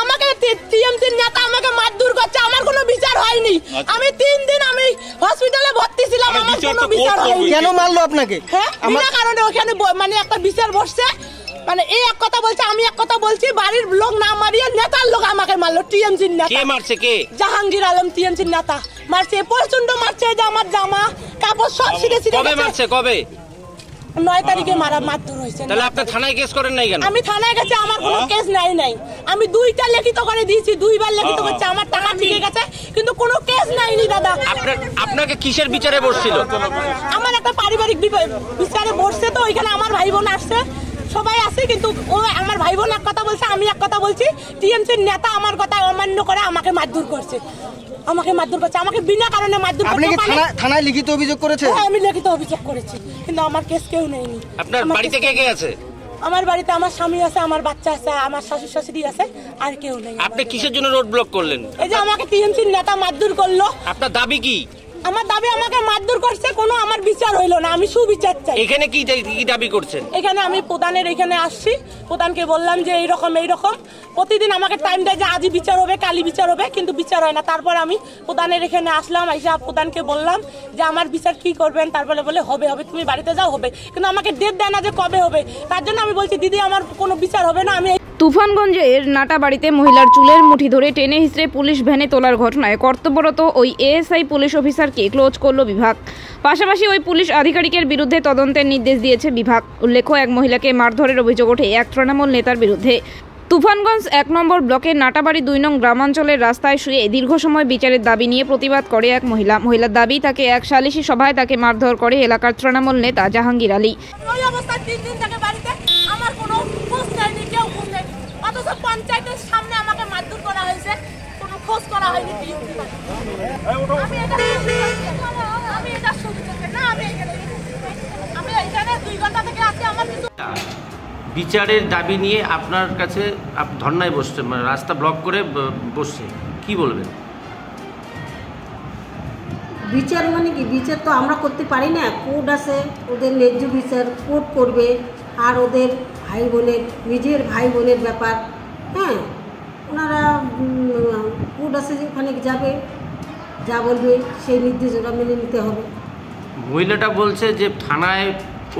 আমাকে টিএমসির নেতা আমাকে মারধর করছে, আমার কোনো বিচার হয়নি। আমি 3 দিন আমি হসপিটালে ভর্তি ছিলাম, আমার কোনো বিচার হয়নি। কেন মারলো আপনাকে? হ্যাঁ, বিনা কারণে ওখানে মানে একটা বিচার বসছে, মানে এই এক কথা বলছে, আমি এক কথা বলছি, বাড়ির লোক না মারিয়ে নেতার লোক আমাকে মারলো। টিএমসির নেতা। কে মারছে? কে? জাহাঙ্গীর আলম টিএমসির নেতা মারছে, প্রচন্ড মারছে, যে আমার জামা কাপড় সব ছিঁড়ে ছিঁড়ে। কবে মারছে? কবে? 9 তারিখে মারধর হয়েছে। তাহলে আপনি থানায় কেস করেন নাই কেন? আমি থানায় গেছি, আমার কোনো কেস নাই। আমি 2টা লিখিত করে দিয়েছি, 2বার লিখিত করছে, আমার টাকা ঠিক গেছে, কিন্তু কোনো কেস নাইনি দাদা। আপনাকে কিসের বিচারে বসছিল? আমার একটা পারিবারিক বিচারে বসছে, তো ওইখানে আমার ভাই বোন আসছে, সবাই আছে, কিন্তু ও আমার ভাই বোন এক কথা বলছে, আমি এক কথা বলছি। টিএমসির নেতা আমার কথা অমান্য করে আমাকে মারধর করছে, আমাকে বিনা কারণে মারধর করছে। আপনি কি থানায় লিখিত অভিযোগ করেছেন? হ্যাঁ, আমি লিখিত অভিযোগ করেছি, কিন্তু আমার কেস কেউ নেয়নি। আপনার বাড়িতে কে কে আছে? আমার বাড়িতে আমার স্বামী আছে, আমার বাচ্চা আছে, আমার শাশুড়ি শাশুড়ি আছে, আর কেউ নেই। আপনি কিসের জন্য রোড ব্লক করলেন? এই যে আমাকে টিএমসির নেতা মারধর করলো। আপনার দাবি কি? আমার দাবি, আমাকে মারধর করছে, কোনো আমার বিচার হইলো না, আমি সুবিচার চাই। এখানে কি দাবি করছেন? এখানে আমি প্রধানের এখানে আসছি, প্রধানকে বললাম যে এইরকম প্রতিদিন আমাকে টাইম দেয় যে আজই বিচার হবে, কালি বিচার হবে, কিন্তু বিচার হয় না। তারপর আমি প্রধানের এখানে আসলাম, আইসা প্রধানকে বললাম যে আমার বিচার কি করবেন। তারপরে বলে হবে, তুমি বাড়িতে যাও, হবে, কিন্তু আমাকে ডেট দেয় না যে কবে হবে। তার জন্য আমি বলছি দিদি আমার কোনো বিচার হবে না। আমি তুফানগঞ্জের নাটাবাড়িতে মহিলার চুলের মুঠি ধরে টেনে হিঁচড়ে পুলিশ ভ্যানে তোলার ঘটনায় কর্তব্যরত ওই এএসআই পুলিশ অফিসারকে ক্লোজ করল বিভাগ। পাশাপাশি ওই পুলিশ আধিকারিকের বিরুদ্ধে তদন্তের নির্দেশ দিয়েছে বিভাগ। উল্লেখ্য, এক মহিলাকে মারধরের অভিযোগ ওঠে এক তৃণমূল নেতার বিরুদ্ধে। তুফানগঞ্জ 1 নম্বর ব্লকের নাটাবাড়ি 2 নং গ্রামাঞ্চলের রাস্তায় শুয়ে দীর্ঘ সময় বিচারের দাবি নিয়ে প্রতিবাদ করে এক মহিলার দাবি, তাকে এক সালিশি সভায় তাকে মারধর করে এলাকার তৃণমূল নেতা জাহাঙ্গীর আলী। ওই অবস্থায় 3 দিন থেকে বাড়িতে আমার কোনো খোঁজ নেয়নি, কেউ খোঁজ নেয়নি, অথচ পঞ্চায়েতের সামনে আমাকে মারধর করা হয়েছে, কোনো খোঁজ করা হয়নি। আমি এখানে 2 ঘন্টা থেকে আছি, আমার কিছু বিচারের দাবি নিয়ে আপনার কাছে ধর্নায় বসছে, মানে রাস্তা ব্লক করে বসছে, কি বলবেন? বিচার মানে কি? বিচার তো আমরা করতে পারি না, কোর্ট আছে, ওদের ন্যায্য বিচার কোর্ট করবে। আর ওদের ভাই বোনের, নিজের ভাই বোনের ব্যাপার, হ্যাঁ, ওনারা কোর্ট আছে, যে ওখানে যাবে, যা বলবে সেই নির্দেশ ওরা মেনে নিতে হবে। মহিলাটা বলছে যে থানায়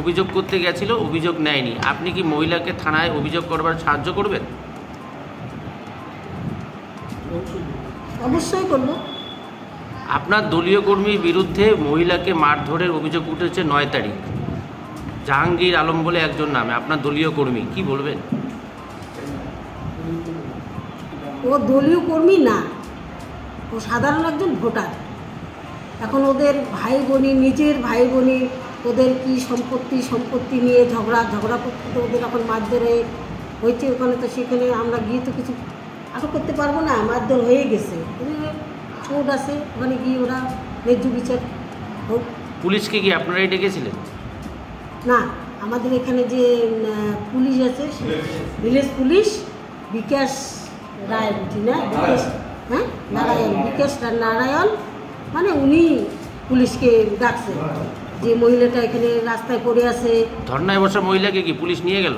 অভিযোগ করতে গেছিল, অভিযোগ নেয়নি। আপনি কি মহিলাকে থানায় অভিযোগ করবার সাহায্য করবেন? অবশ্যই করব। আপনার দলীয় কর্মীর বিরুদ্ধে মহিলাকে মারধরের অভিযোগ উঠেছে 9 তারিখ। জাহাঙ্গীর আলম বলে একজন নামে, আপনার দলীয় কর্মী, কি বলবেন? ও দলীয় কর্মী না, ও সাধারণ একজন ভোটার। এখন ওদের ভাই বোনি, নিজের ভাই বোনি, ওদের কি সম্পত্তি নিয়ে ঝগড়া করতে ওদের এখন মারধর হয়েছে ওখানে। তো সেখানে আমরা গিয়ে তো কিছু আটক করতে পারবো না, মারধর হয়ে গেছে, কোর্ট আছে, ওখানে গিয়ে ওরা ন্যায্য বিচার হোক। পুলিশকে কি আপনারাই ডেকেছিলেন? না, আমাদের এখানে যে পুলিশ আছে, ভিলেজ পুলিশ বিকাশ রায়, বুঝি না, বিকাশ, হ্যাঁ, বিকাশ নারায়ণ, মানে উনি পুলিশকে ডাকছে যে মহিলাটা এখানে রাস্তায় পড়ে আছে। ধর্নায় বসা মহিলাকে কি পুলিশ নিয়ে গেল?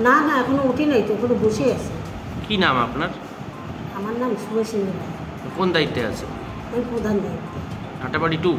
না, এখনো উঠে নাই তো, ওখানে বসে আছে। কি নাম আপনার? আমার নাম সুভাষিনী রায়। কোন দায়িত্বে আছে? আমি প্রধান দায়িত্ব, নাটাবাড়ি 2।